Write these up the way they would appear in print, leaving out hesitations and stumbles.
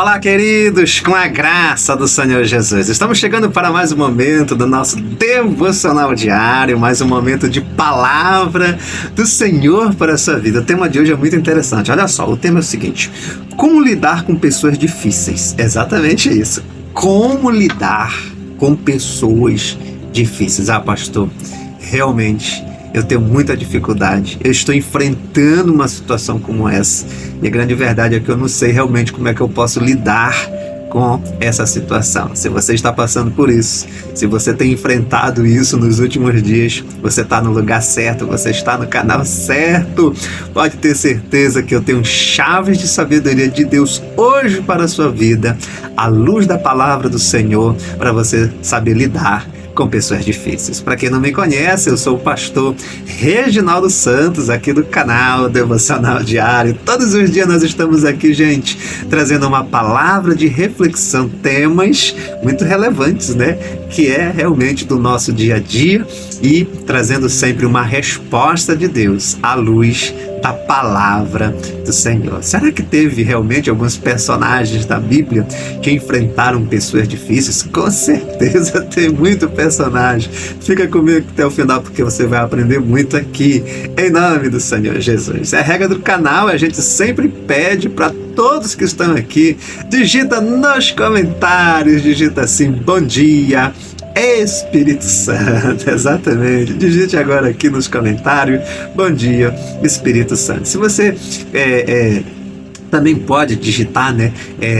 Olá, queridos, com a graça do Senhor Jesus. Estamos chegando para mais um momento do nosso devocional diário, mais um momento de palavra do Senhor para a sua vida. O tema de hoje é muito interessante. Olha só, o tema é o seguinte: como lidar com pessoas difíceis? Exatamente isso. Como lidar com pessoas difíceis? Ah, pastor, realmente eu tenho muita dificuldade. Eu estou enfrentando uma situação como essa. E a grande verdade é que eu não sei realmente como é que eu posso lidar com essa situação. Se você está passando por isso, se você tem enfrentado isso nos últimos dias, você está no lugar certo, você está no canal certo. Pode ter certeza que eu tenho chaves de sabedoria de Deus hoje para a sua vida, à luz da palavra do Senhor, para você saber lidar com pessoas difíceis. Para quem não me conhece, eu sou o pastor Reginaldo Santos, aqui do canal Devocional Diário. Todos os dias nós estamos aqui, gente, trazendo uma palavra de reflexão, temas muito relevantes, né? Que é realmente do nosso dia a dia e trazendo sempre uma resposta de Deus à luz da palavra do Senhor. Será que teve realmente alguns personagens da Bíblia que enfrentaram pessoas difíceis? Com certeza tem muito personagem. Fica comigo até o final porque você vai aprender muito aqui, em nome do Senhor Jesus. É a regra do canal, a gente sempre pede para todos que estão aqui, digita nos comentários, digita assim: bom dia, Espírito Santo. Exatamente, digite agora aqui nos comentários: bom dia, Espírito Santo. Se você também pode digitar, né,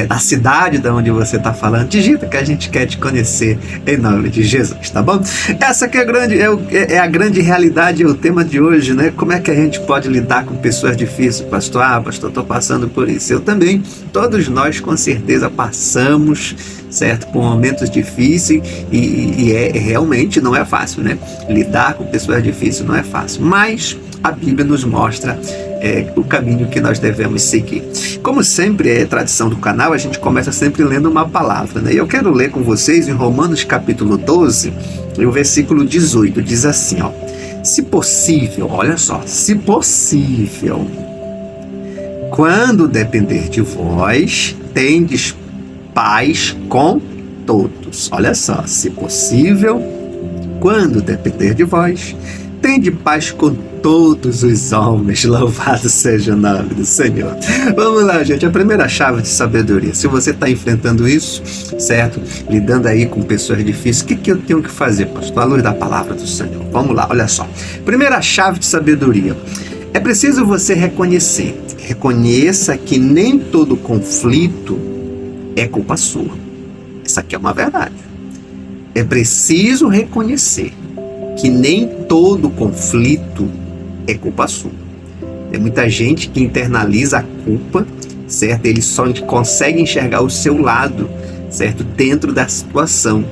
a cidade de onde você está falando, digita que a gente quer te conhecer, em nome de Jesus, tá bom? Essa que é a grande realidade, é o tema de hoje, né? Como é que a gente pode lidar com pessoas difíceis? Pastor, pastor, estou passando por isso. Eu também, todos nós com certeza passamos, certo, por momentos difíceis e realmente não é fácil, né? Lidar com pessoas difíceis não é fácil, mas a Bíblia nos mostra o caminho que nós devemos seguir. Como sempre é tradição do canal, a gente começa sempre lendo uma palavra, né? E eu quero ler com vocês em Romanos capítulo 12, o versículo 18, diz assim, ó: se possível, olha só, se possível, quando depender de vós, tendes paz com todos. Olha só, se possível, quando depender de vós, tende paz com todos os homens. Louvado seja o nome do Senhor. Vamos lá, gente. A primeira chave de sabedoria. Se você está enfrentando isso, certo? Lidando aí com pessoas difíceis, o que eu tenho que fazer, pastor? À luz da palavra do Senhor. Vamos lá, olha só. Primeira chave de sabedoria. É preciso você reconhecer. Reconheça que nem todo conflito é culpa sua. Essa aqui é uma verdade. É preciso reconhecer que nem todo conflito é culpa sua. Tem muita gente que internaliza a culpa, certo? Ele só consegue enxergar o seu lado, certo? Dentro da situação,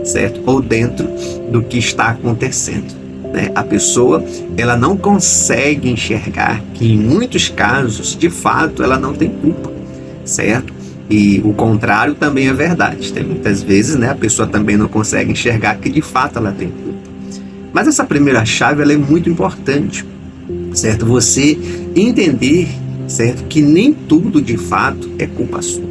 certo? Ou dentro do que está acontecendo, né? A pessoa, ela não consegue enxergar que em muitos casos, de fato, ela não tem culpa, certo? E o contrário também é verdade. Tem muitas vezes, né, a pessoa também não consegue enxergar que de fato ela tem culpa. Mas essa primeira chave, ela é muito importante, certo? Você entender, certo, que nem tudo de fato é culpa sua,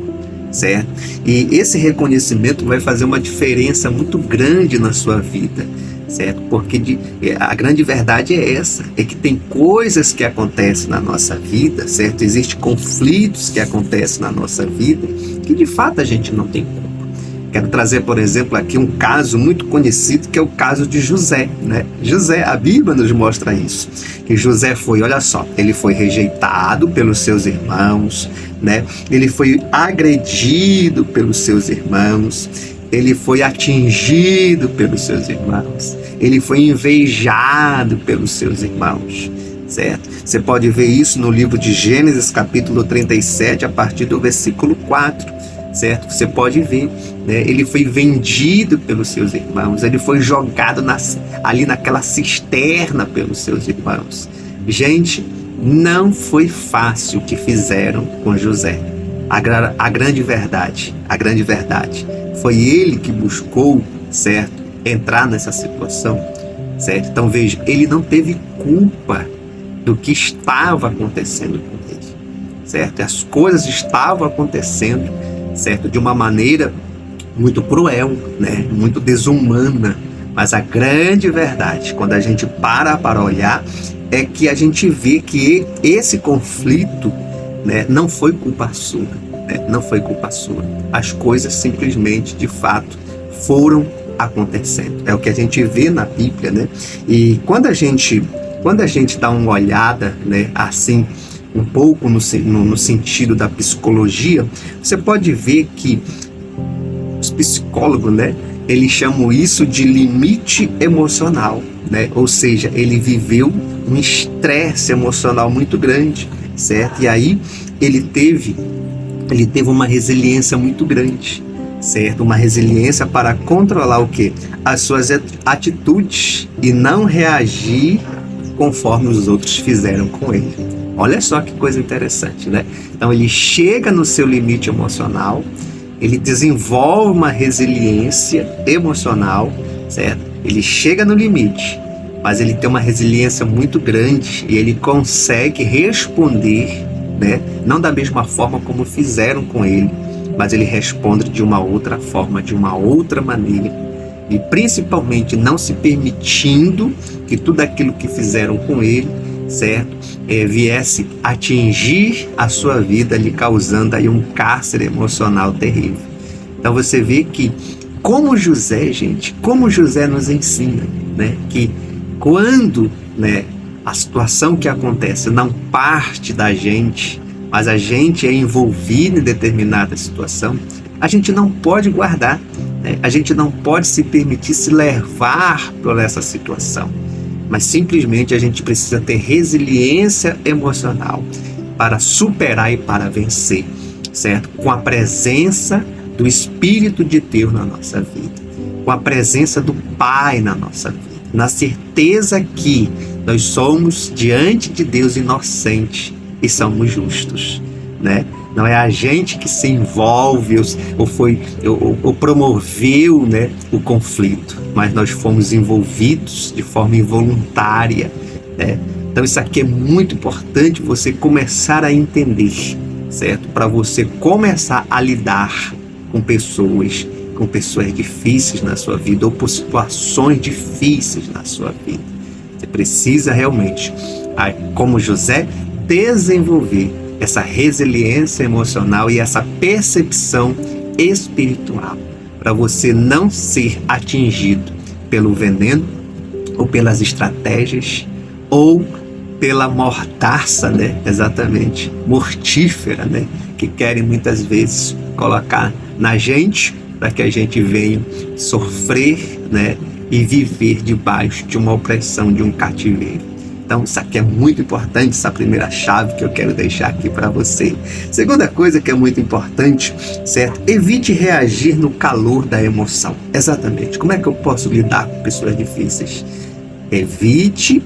certo? E esse reconhecimento vai fazer uma diferença muito grande na sua vida, certo? Porque a grande verdade é essa, é que tem coisas que acontecem na nossa vida, certo? Existem conflitos que acontecem na nossa vida que de fato a gente não tem culpa. Quero trazer, por exemplo, aqui um caso muito conhecido, que é o caso de José, né? José, a Bíblia nos mostra isso, que José foi, olha só, ele foi rejeitado pelos seus irmãos, né? Ele foi agredido pelos seus irmãos, ele foi atingido pelos seus irmãos, ele foi invejado pelos seus irmãos, certo? Você pode ver isso no livro de Gênesis, capítulo 37, a partir do versículo 4, certo? Você pode ver, né? Ele foi vendido pelos seus irmãos, ele foi jogado ali naquela cisterna pelos seus irmãos. Gente, não foi fácil o que fizeram com José. A grande verdade, foi ele que buscou, certo, entrar nessa situação, certo? Então veja, ele não teve culpa do que estava acontecendo com ele, certo? As coisas estavam acontecendo, certo? De uma maneira muito cruel, né? Muito desumana. Mas a grande verdade, quando a gente para olhar, é que a gente vê que esse conflito, né, não foi culpa sua, né? Não foi culpa sua. As coisas simplesmente, de fato, foram acontecendo. É o que a gente vê na Bíblia, né? E quando a gente dá uma olhada, né, assim, um pouco no sentido da psicologia, você pode ver que os psicólogos, né, eles chamam isso de limite emocional, né? Ou seja, ele viveu um estresse emocional muito grande, certo? E aí ele teve uma resiliência muito grande, certo? Uma resiliência para controlar o quê? As suas atitudes e não reagir conforme os outros fizeram com ele. Olha só que coisa interessante, né? Então ele chega no seu limite emocional, ele desenvolve uma resiliência emocional, certo? Ele chega no limite, mas ele tem uma resiliência muito grande e ele consegue responder, né? Não da mesma forma como fizeram com ele, mas ele responde de uma outra forma, de uma outra maneira. E principalmente não se permitindo que tudo aquilo que fizeram com ele, certo, viesse atingir a sua vida, lhe causando aí um cárcere emocional terrível. Então você vê que como José nos ensina, né, que quando, né, a situação que acontece não parte da gente, mas a gente é envolvido em determinada situação, a gente não pode guardar, né? A gente não pode se permitir se levar por essa situação, mas simplesmente a gente precisa ter resiliência emocional para superar e para vencer, certo? Com a presença do Espírito de Deus na nossa vida, com a presença do Pai na nossa vida, na certeza que nós somos diante de Deus inocentes e somos justos, né? Não é a gente que se envolve ou promoveu, né, o conflito, mas nós fomos envolvidos de forma involuntária, né? Então isso aqui é muito importante você começar a entender, certo? Para você começar a lidar com pessoas difíceis na sua vida ou por situações difíceis na sua vida. Você precisa realmente, como José, desenvolver essa resiliência emocional e essa percepção espiritual para você não ser atingido pelo veneno ou pelas estratégias ou pela mordaça, né? Exatamente, mortífera, né? Que querem muitas vezes colocar na gente para que a gente venha sofrer, né? E viver debaixo de uma opressão, de um cativeiro. Então, isso aqui é muito importante, essa primeira chave que eu quero deixar aqui para você. Segunda coisa que é muito importante, certo? Evite reagir no calor da emoção. Exatamente. Como é que eu posso lidar com pessoas difíceis? Evite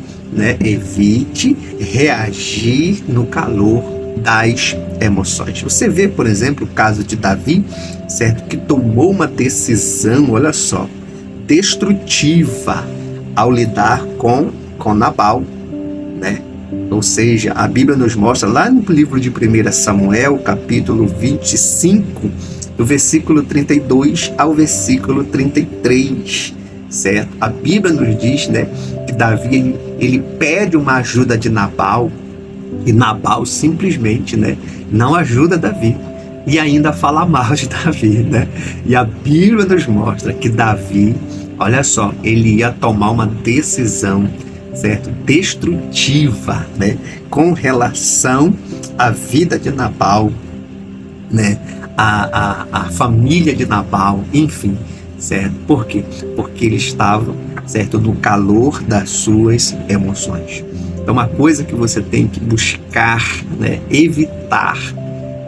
reagir no calor das emoções. Você vê, por exemplo, o caso de Davi, certo? Que tomou uma decisão, olha só, destrutiva ao lidar com Nabal, né? Ou seja, a Bíblia nos mostra lá no livro de 1 Samuel, capítulo 25, do versículo 32 ao versículo 33, certo? A Bíblia nos diz, né, que Davi ele pede uma ajuda de Nabal e Nabal simplesmente, né, não ajuda Davi e ainda fala mal de Davi, né? E a Bíblia nos mostra que Davi, olha só, ele ia tomar uma decisão, certo? Destrutiva, né? Com relação à vida de Nabal, né? A família de Nabal, enfim, certo? Por quê? Porque ele estava, certo, no calor das suas emoções. Então, uma coisa que você tem que buscar, né, evitar,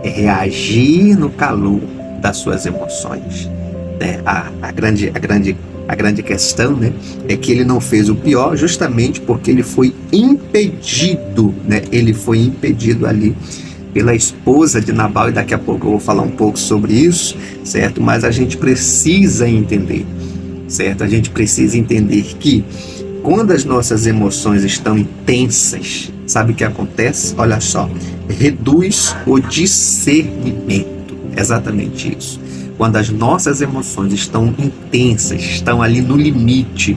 é reagir no calor das suas emoções, né? A grande questão, né, é que ele não fez o pior justamente porque ele foi impedido, né? Ele foi impedido ali pela esposa de Nabal, e daqui a pouco eu vou falar um pouco sobre isso, certo? Mas a gente precisa entender, certo? A gente precisa entender que quando as nossas emoções estão intensas, sabe o que acontece? Olha só, reduz o discernimento. Exatamente isso. Quando as nossas emoções estão intensas, estão ali no limite,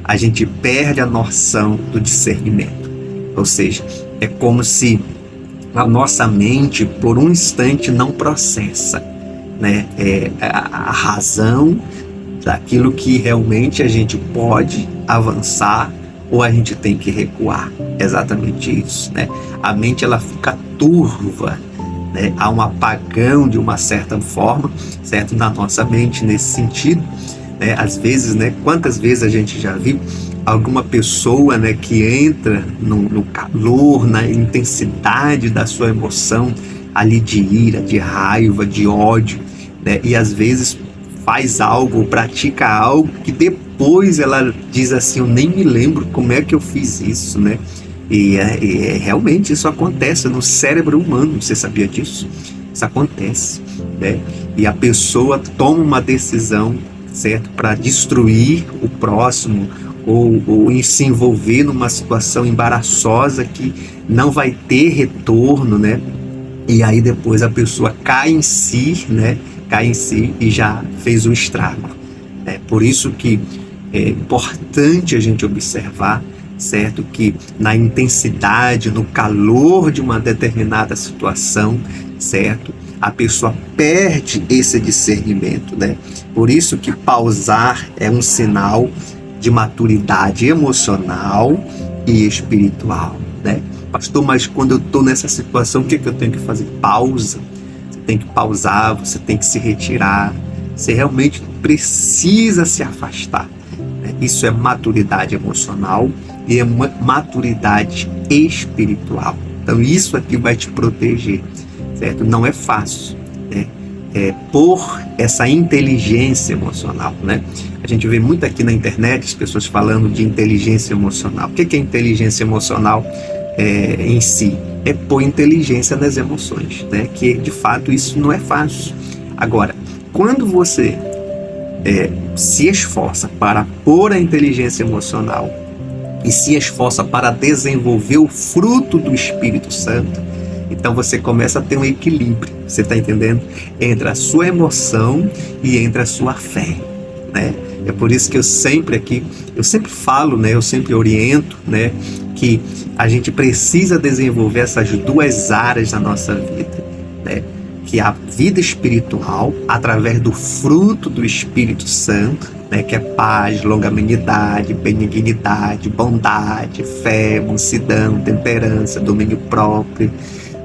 a gente perde a noção do discernimento. Ou seja, é como se a nossa mente, por um instante, não processa, né, a razão daquilo que realmente a gente pode avançar ou a gente tem que recuar. Exatamente isso, né? A mente, ela fica turva, né? Há um apagão de uma certa forma, certo? Na nossa mente nesse sentido, né? Às vezes, né? Quantas vezes a gente já viu alguma pessoa, né, que entra no calor, na intensidade da sua emoção ali de ira, de raiva, de ódio, né? E às vezes faz algo, pratica algo que depois ela diz assim, eu nem me lembro como é que eu fiz isso, né? E realmente isso acontece no cérebro humano, você sabia disso? Isso acontece, né? E a pessoa toma uma decisão, certo, para destruir o próximo, ou se envolver numa situação embaraçosa que não vai ter retorno, né? E aí depois a pessoa cai em si, né? Cai em si e já fez um estrago. É por isso que é importante a gente observar, certo, que na intensidade, no calor de uma determinada situação, certo, a pessoa perde esse discernimento, né? Por isso que pausar é um sinal de maturidade emocional e espiritual, né? Pastor, mas quando eu estou nessa situação, o que eu tenho que fazer? Pausa. Você tem que pausar, você tem que se retirar. Você realmente precisa se afastar, né? Isso é maturidade emocional e é maturidade espiritual. Então isso aqui vai te proteger, certo? Não é fácil, né? Por essa inteligência emocional, né? A gente vê muito aqui na internet as pessoas falando de inteligência emocional. O que é inteligência emocional em si? É pôr inteligência nas emoções, né? Que de fato isso não é fácil. Agora, quando você se esforça para pôr a inteligência emocional e se esforça para desenvolver o fruto do Espírito Santo, então você começa a ter um equilíbrio, você está entendendo? Entre a sua emoção e entre a sua fé, né? É por isso que eu sempre falo, né? Eu sempre oriento, né? Que a gente precisa desenvolver essas duas áreas da nossa vida, né? Que a vida espiritual, através do fruto do Espírito Santo, né? Que é paz, longanimidade, benignidade, bondade, fé, mansidão, temperança, domínio próprio.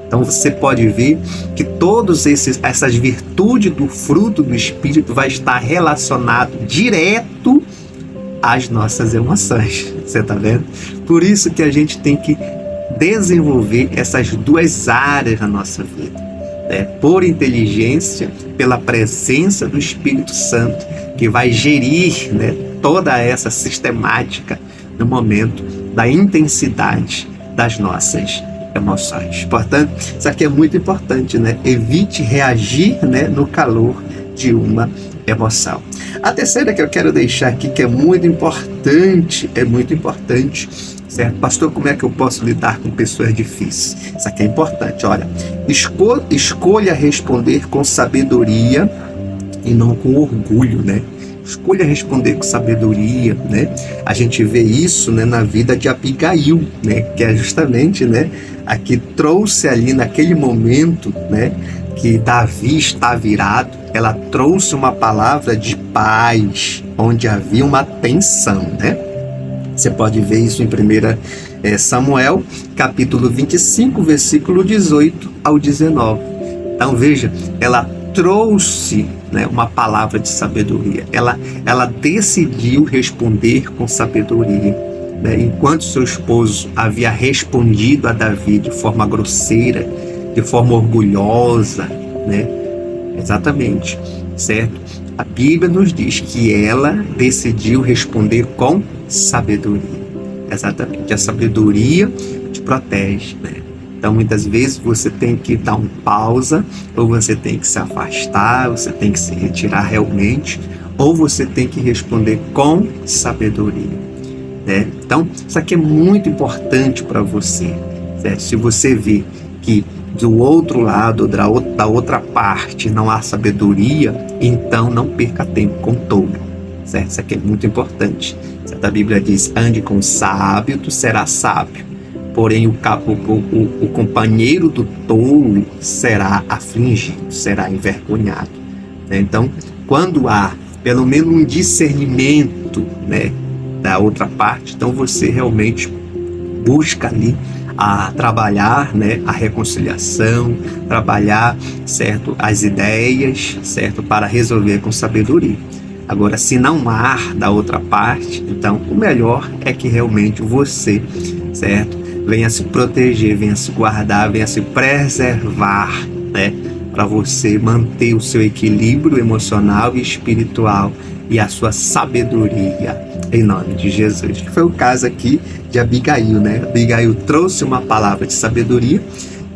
Então você pode ver que todas essas virtudes do fruto do Espírito vai estar relacionado direto às nossas emoções. Você está vendo? Por isso que a gente tem que desenvolver essas duas áreas na nossa vida, né? Por inteligência, pela presença do Espírito Santo, que vai gerir, né, toda essa sistemática no momento da intensidade das nossas emoções. Portanto, isso aqui é muito importante, né? Evite reagir, né, no calor de uma emoção. A terceira que eu quero deixar aqui, que é muito importante, certo? Pastor, como é que eu posso lidar com pessoas difíceis? Isso aqui é importante, olha. Escolha responder com sabedoria e não com orgulho, né? Escolha responder com sabedoria, né? A gente vê isso, né, na vida de Abigail, né? Que é justamente, né, a que trouxe ali naquele momento, né, que Davi está virado, ela trouxe uma palavra de paz, onde havia uma tensão, né? Você pode ver isso em 1 Samuel, capítulo 25, versículo 18 ao 19. Então veja, ela trouxe, né, uma palavra de sabedoria. Ela decidiu responder com sabedoria, né? Enquanto seu esposo havia respondido a Davi de forma grosseira, de forma orgulhosa, né? Exatamente, certo? A Bíblia nos diz que ela decidiu responder com sabedoria. Exatamente, a sabedoria te protege, né? Então, muitas vezes você tem que dar uma pausa, ou você tem que se afastar, você tem que se retirar realmente, ou você tem que responder com sabedoria, né? Então, isso aqui é muito importante para você, certo? Se você vê que do outro lado, da outra parte, não há sabedoria, então não perca tempo com tolo, certo? Isso aqui é muito importante. Certo? A Bíblia diz: ande com o sábio, tu serás sábio. Porém, o companheiro do tolo será afligido, será envergonhado. Né? Então, quando há pelo menos um discernimento, né, da outra parte, então você realmente busca ali a trabalhar, né, a reconciliação, trabalhar, certo, as ideias, certo, para resolver com sabedoria. Agora, se não há da outra parte, então o melhor é que realmente você, certo, venha se proteger, venha se guardar, venha se preservar, né, para você manter o seu equilíbrio emocional e espiritual e a sua sabedoria, em nome de Jesus. Foi o caso aqui de Abigail, né? Abigail trouxe uma palavra de sabedoria,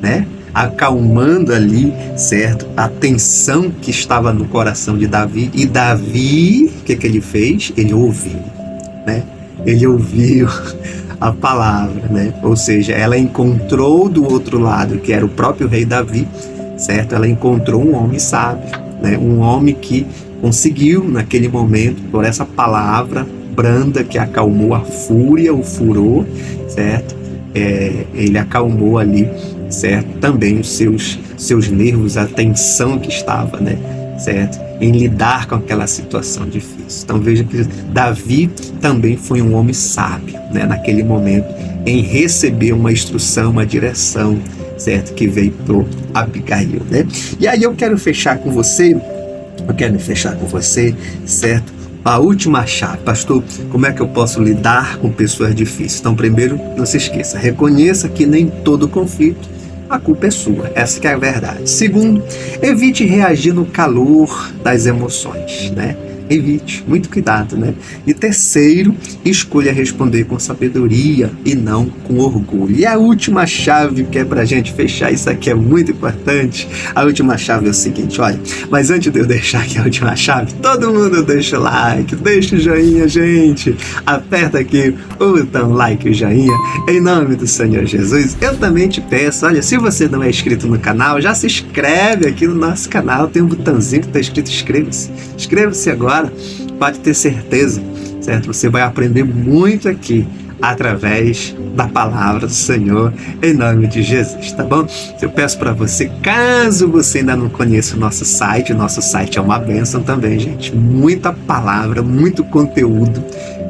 né? Acalmando ali, certo, a tensão que estava no coração de Davi. E Davi, o que ele fez? Ele ouviu, né? Ele ouviu a palavra, né? Ou seja, ela encontrou do outro lado, que era o próprio rei Davi, certo? Ela encontrou um homem sábio, né? Um homem que conseguiu, naquele momento, por essa palavra branda que acalmou a fúria, o furor, certo? Ele acalmou ali, certo? Também os seus nervos, a tensão que estava, né? Certo? Em lidar com aquela situação difícil. Então veja que Davi também foi um homem sábio, né? Naquele momento, em receber uma instrução, uma direção, certo? Que veio pro Abigail, né? E aí eu quero fechar com você, certo? A última chave, pastor, como é que eu posso lidar com pessoas difíceis? Então, primeiro, não se esqueça, reconheça que nem todo conflito a culpa é sua, essa que é a verdade. Segundo, evite reagir no calor das emoções, né? Evite, muito cuidado, né? E terceiro, escolha responder com sabedoria e não com orgulho. E a última chave que é pra gente fechar, isso aqui é muito importante. A última chave é o seguinte, olha, mas antes de eu deixar aqui a última chave, todo mundo deixa o like, deixa o joinha, gente. Aperta aqui o botão like e o joinha, em nome do Senhor Jesus. Eu também te peço, olha, se você não é inscrito no canal, já se inscreve aqui no nosso canal, tem um botãozinho que está escrito inscreva-se. Inscreva-se agora. Pode ter certeza, certo? Você vai aprender muito aqui através da palavra do Senhor, em nome de Jesus, tá bom? Eu peço para você, caso você ainda não conheça o nosso site é uma bênção também, gente. Muita palavra, muito conteúdo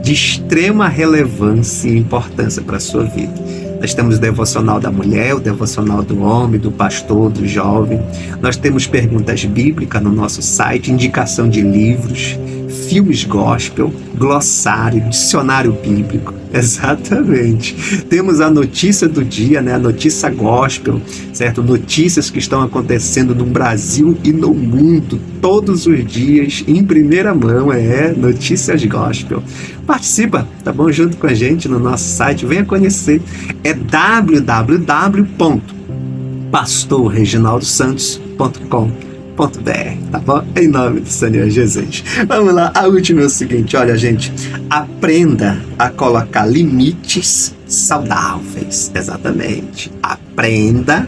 de extrema relevância e importância para a sua vida. Nós temos o devocional da mulher, o devocional do homem, do pastor, do jovem. Nós temos perguntas bíblicas no nosso site, indicação de livros, filmes gospel, glossário, dicionário bíblico. Exatamente. Temos a notícia do dia, né? A notícia gospel, certo? Notícias que estão acontecendo no Brasil e no mundo todos os dias, em primeira mão, notícias gospel. Participa, tá bom? Junto com a gente no nosso site, venha conhecer. É www.pastorreginaldosantos.com.br, tá bom? Em nome do Senhor Jesus. Vamos lá, a última é o seguinte, olha, gente, aprenda a colocar limites saudáveis. Exatamente. Aprenda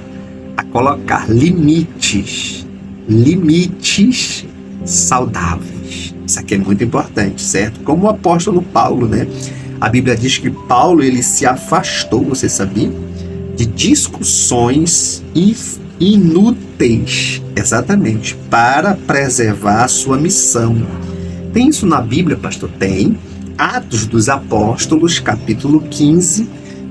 a colocar limites saudáveis. Isso aqui é muito importante, certo? Como o apóstolo Paulo, né? A Bíblia diz que Paulo, ele se afastou, você sabia? De discussões inúteis, exatamente, para preservar a sua missão. Tem isso na Bíblia, pastor? Tem. Atos dos Apóstolos, capítulo 15,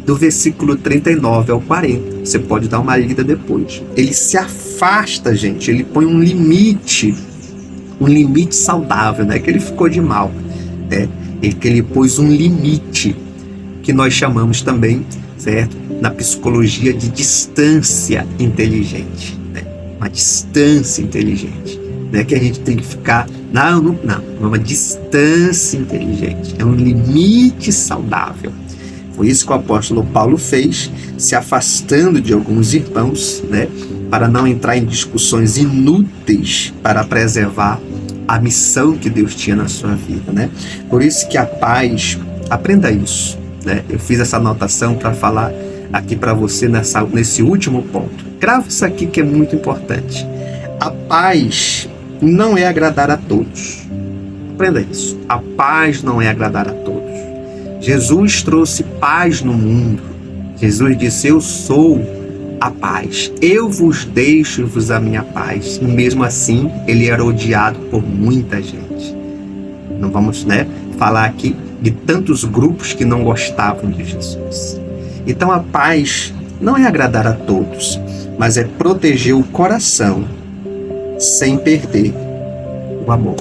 do versículo 39 ao 40. Você pode dar uma lida depois. Ele se afasta, gente, ele põe um limite saudável, né? Que ele ficou de mal, né? Que ele pôs um limite, que nós chamamos também, certo? Na psicologia de distância inteligente, né? Uma distância inteligente, né? Que a gente tem que ficar, não, uma distância inteligente, é um limite saudável. Foi isso que o apóstolo Paulo fez, se afastando de alguns irmãos, né? Para não entrar em discussões inúteis, para preservar a missão que Deus tinha na sua vida, né? Por isso que a paz, aprenda isso, né? Eu fiz essa anotação para falar aqui para você nesse último ponto. Grava isso aqui que é muito importante. A paz não é agradar a todos. Aprenda isso. A paz não é agradar a todos. Jesus trouxe paz no mundo. Jesus disse: eu sou a paz. Eu vos deixo-vos a minha paz. E mesmo assim, ele era odiado por muita gente. Não vamos, falar aqui de tantos grupos que não gostavam de Jesus. Então a paz não é agradar a todos, mas é proteger o coração sem perder o amor.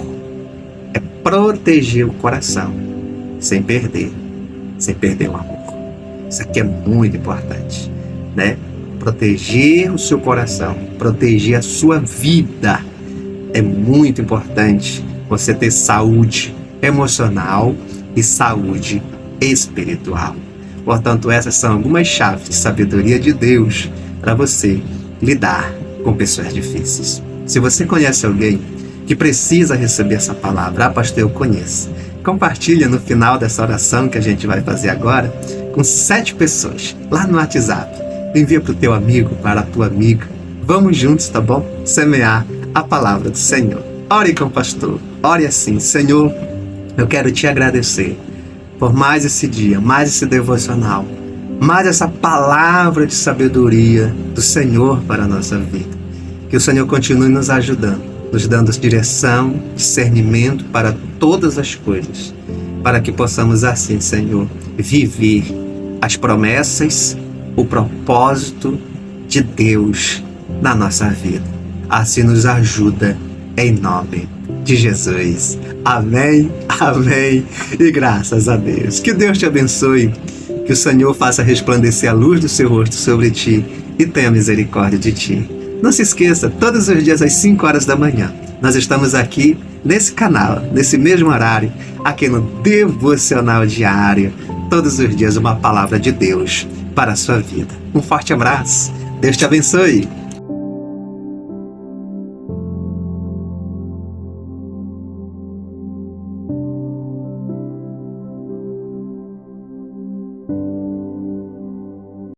É proteger o coração sem perder o amor. Isso aqui é muito importante, Proteger o seu coração, proteger a sua vida. É muito importante você ter saúde emocional e saúde espiritual. Portanto, essas são algumas chaves de sabedoria de Deus para você lidar com pessoas difíceis. Se você conhece alguém que precisa receber essa palavra, pastor, eu conheço, compartilha no final dessa oração que a gente vai fazer agora com 7 pessoas lá no WhatsApp. Envia para o teu amigo, para a tua amiga. Vamos juntos, tá bom? Semear a palavra do Senhor. Ore com o pastor. Ore assim: Senhor, eu quero te agradecer por mais esse dia, mais esse devocional, mais essa palavra de sabedoria do Senhor para a nossa vida. Que o Senhor continue nos ajudando, nos dando direção, discernimento para todas as coisas, para que possamos assim, Senhor, viver as promessas, o propósito de Deus na nossa vida. Assim nos ajuda, em nome de Jesus. Amém, amém e graças a Deus. Que Deus te abençoe, que o Senhor faça resplandecer a luz do seu rosto sobre ti e tenha misericórdia de ti. Não se esqueça, todos os dias às 5 horas da manhã, nós estamos aqui nesse canal, nesse mesmo horário, aqui no Devocional Diário. Todos os dias uma palavra de Deus para a sua vida. Um forte abraço. Deus te abençoe.